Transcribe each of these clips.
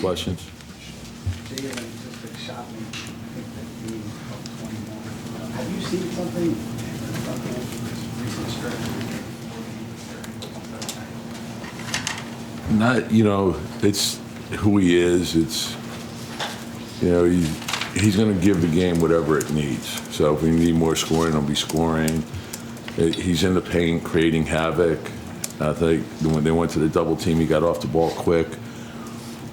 Questions? Jalen just shot me, I think 15 of 21. Have you seen something from this recent stretch? Not, it's who he is. It's, he's going to give the game whatever it needs. So if we need more scoring, he'll be scoring. He's in the paint, creating havoc. I think when they went to the double team, he got off the ball quick.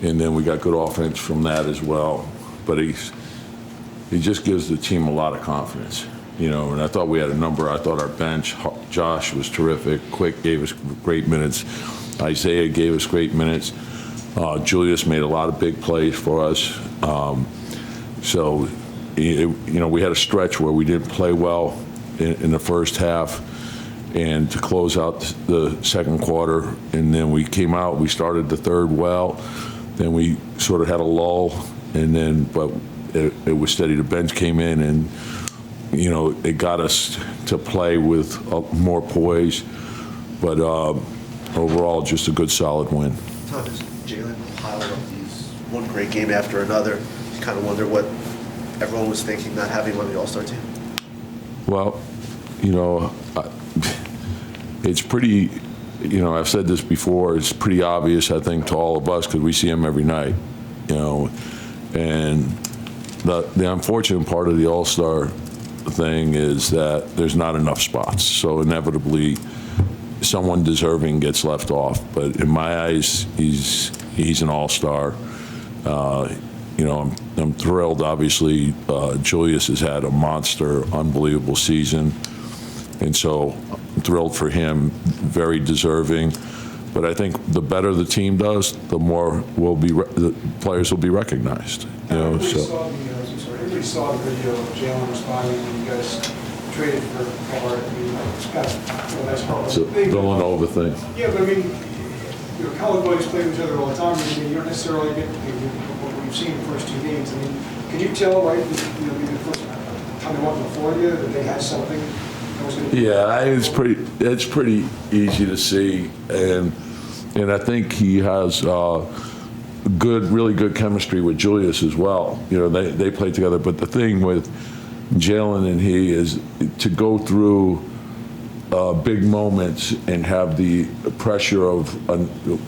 And then we got good offense from that as well. But he just gives the team a lot of confidence, and I thought we had a number. I thought our bench, Josh was terrific. Quick gave us great minutes. Isaiah gave us great minutes. Julius made a lot of big plays for us. So, we had a stretch where we didn't play well in the first half, and to close out the second quarter, and then we came out. We started the third well. Then we sort of had a lull, but it was steady. The bench came in, and it got us to play with more poise. But overall, just a good, solid win. Tom, is Jalen piling up these one great game after another? You kind of wonder what everyone was thinking not having him on the All-Star team. Well, it's pretty. I've said this before. It's pretty obvious, I think, to all of us because we see him every night. And the unfortunate part of the All-Star thing is that there's not enough spots. So inevitably, someone deserving gets left off. But in my eyes, he's an All-Star. I'm thrilled. Obviously, Julius has had a monster, unbelievable season, and so I'm thrilled for him. Very deserving. But I think the better the team does, the more the players will be recognized. Everybody saw the video of Jalen responding when you guys traded for Hart. It's kind of a nice part. It's a Villanova thing. Yeah, but college boys play with each other all the time. You don't necessarily get what we've seen in the first two games. Can you tell, right, the first time they walked before you that they had something? Yeah, it's pretty easy to see, and I think he has really good chemistry with Julius as well. They play together. But the thing with Jalen and he is to go through big moments and have the pressure of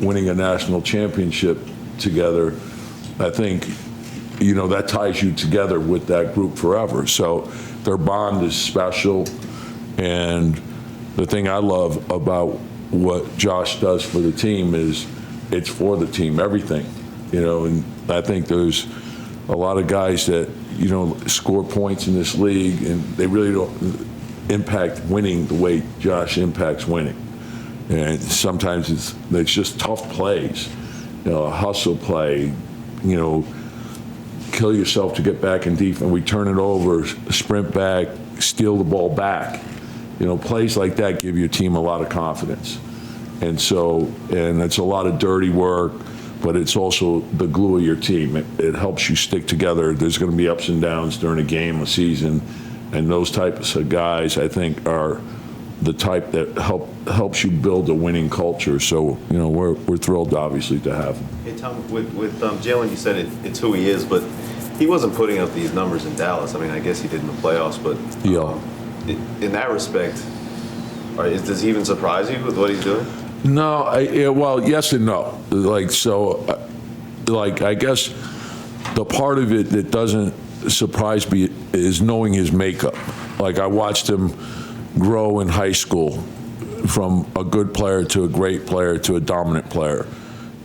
winning a national championship together. I think that ties you together with that group forever. So their bond is special. And the thing I love about what Josh does for the team is it's for the team, everything, and I think there's a lot of guys that, score points in this league and they really don't impact winning the way Josh impacts winning. And sometimes it's just tough plays, hustle play, kill yourself to get back in defense. We turn it over, sprint back, steal the ball back. Plays like that give your team a lot of confidence. And it's a lot of dirty work, but it's also the glue of your team. It helps you stick together. There's going to be ups and downs during a game, a season, and those types of guys, I think, are the type that helps you build a winning culture. So, we're thrilled, obviously, to have him. Hey, Tom, with Jalen, you said it's who he is, but he wasn't putting up these numbers in Dallas. I mean, I guess he did in the playoffs, but in that respect, does he even surprise you with what he's doing? No, well, yes and no. I guess the part of it that doesn't surprise me is knowing his makeup. I watched him grow in high school from a good player to a great player to a dominant player.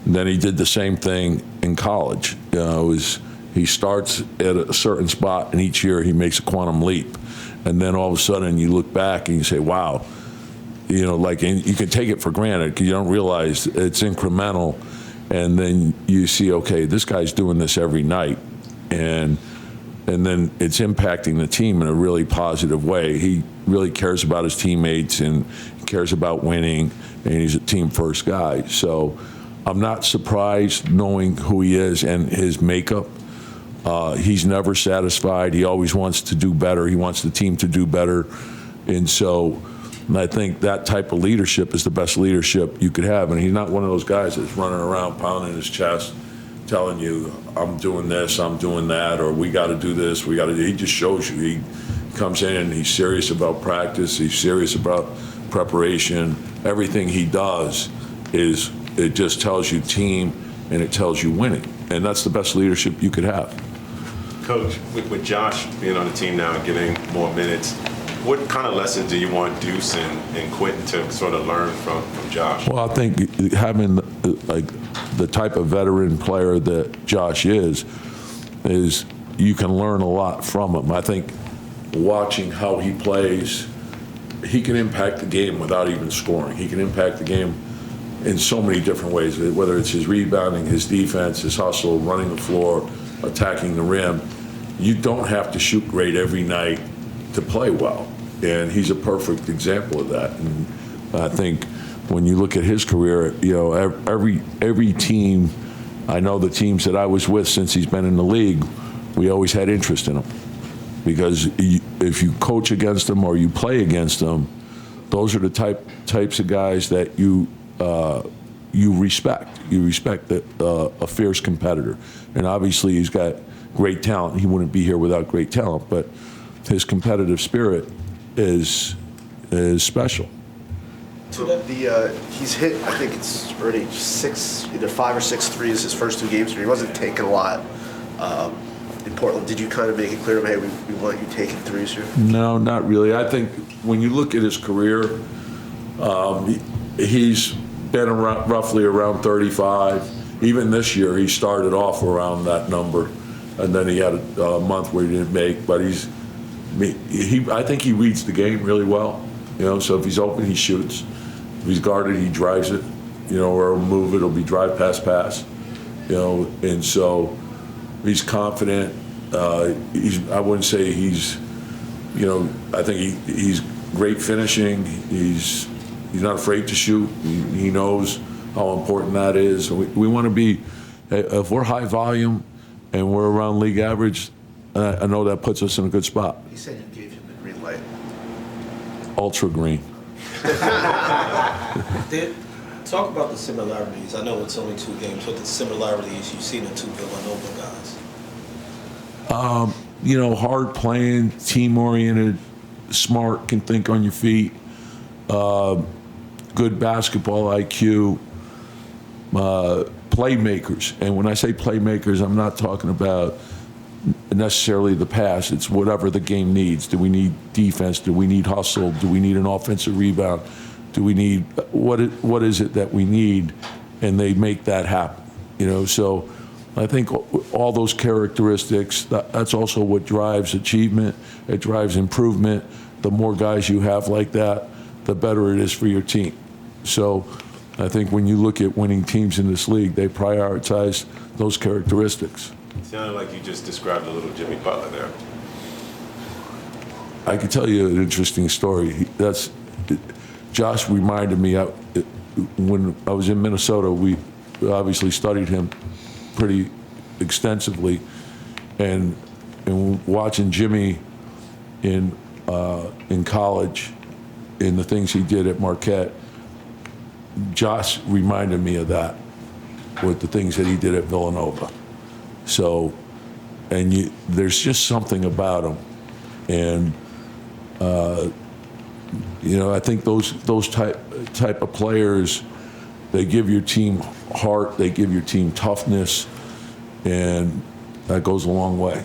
And then he did the same thing in college. He starts at a certain spot, and each year he makes a quantum leap. And then all of a sudden you look back and you say, wow, and you can take it for granted because you don't realize it's incremental. And then you see, okay, this guy's doing this every night. And then it's impacting the team in a really positive way. He really cares about his teammates and cares about winning, and he's a team first guy. So I'm not surprised knowing who he is and his makeup. He's never satisfied. He always wants to do better. He wants the team to do better. And so I think that type of leadership is the best leadership you could have. And he's not one of those guys that's running around pounding his chest. telling you, I'm doing this, I'm doing that, or we got to do this, he just shows you. He comes in, he's serious about practice, he's serious about preparation. Everything he does it just tells you team, and it tells you winning. And that's the best leadership you could have. Coach, with Josh being on the team now and getting more minutes, what kind of lessons do you want Deuce and Quentin to sort of learn from Josh? Well, I think having like the type of veteran player that Josh is you can learn a lot from him. I think watching how he plays, he can impact the game without even scoring. He can impact the game in so many different ways, whether it's his rebounding, his defense, his hustle, running the floor, attacking the rim. You don't have to shoot great every night to play well. And he's a perfect example of that. And I think when you look at his career, every team, I know the teams that I was with since he's been in the league, we always had interest in him. Because if you coach against them or you play against them, those are the types of guys that you respect. You respect a fierce competitor. And obviously he's got great talent. He wouldn't be here without great talent, but his competitive spirit is special. He's hit, I think it's already either 5 or 6 threes his first 2 games, but he wasn't taking a lot in Portland. Did you kind of make it clear to him, hey, we want you taking threes here? No, not really. I think when you look at his career, he's been roughly around 35. Even this year, he started off around that number, and then he had a month where he didn't make. But I think he reads the game really well. So if he's open, he shoots. If he's guarded, he drives it. Or he'll move it. It'll be drive, pass. And so he's confident. I wouldn't say he's. I think he's great finishing. He's not afraid to shoot. He knows how important that is. We want to be, if we're high volume and we're around league average, I know that puts us in a good spot. He said you gave him the green light. Ultra green. Talk about the similarities. I know it's only 2 games, but the similarities you see in the 2 Villanova guys. Hard playing, team-oriented, smart, can think on your feet, good basketball IQ, playmakers. And when I say playmakers, I'm not talking about necessarily the pass. It's whatever the game needs. Do we need defense? Do we need hustle? Do we need an offensive rebound? Do we need what is it that we need? And they make that happen. So I think all those characteristics, that's also what drives achievement. It drives improvement. The more guys you have like that, the better it is for your team. So I think when you look at winning teams in this league, they prioritize those characteristics. It sounded like you just described a little Jimmy Butler there. I could tell you an interesting story. Josh reminded me, when I was in Minnesota, we obviously studied him pretty extensively, and watching Jimmy in college, in the things he did at Marquette, Josh reminded me of that with the things that he did at Villanova. So, and there's just something about him, and I think those type of players, they give your team heart, they give your team toughness, and that goes a long way.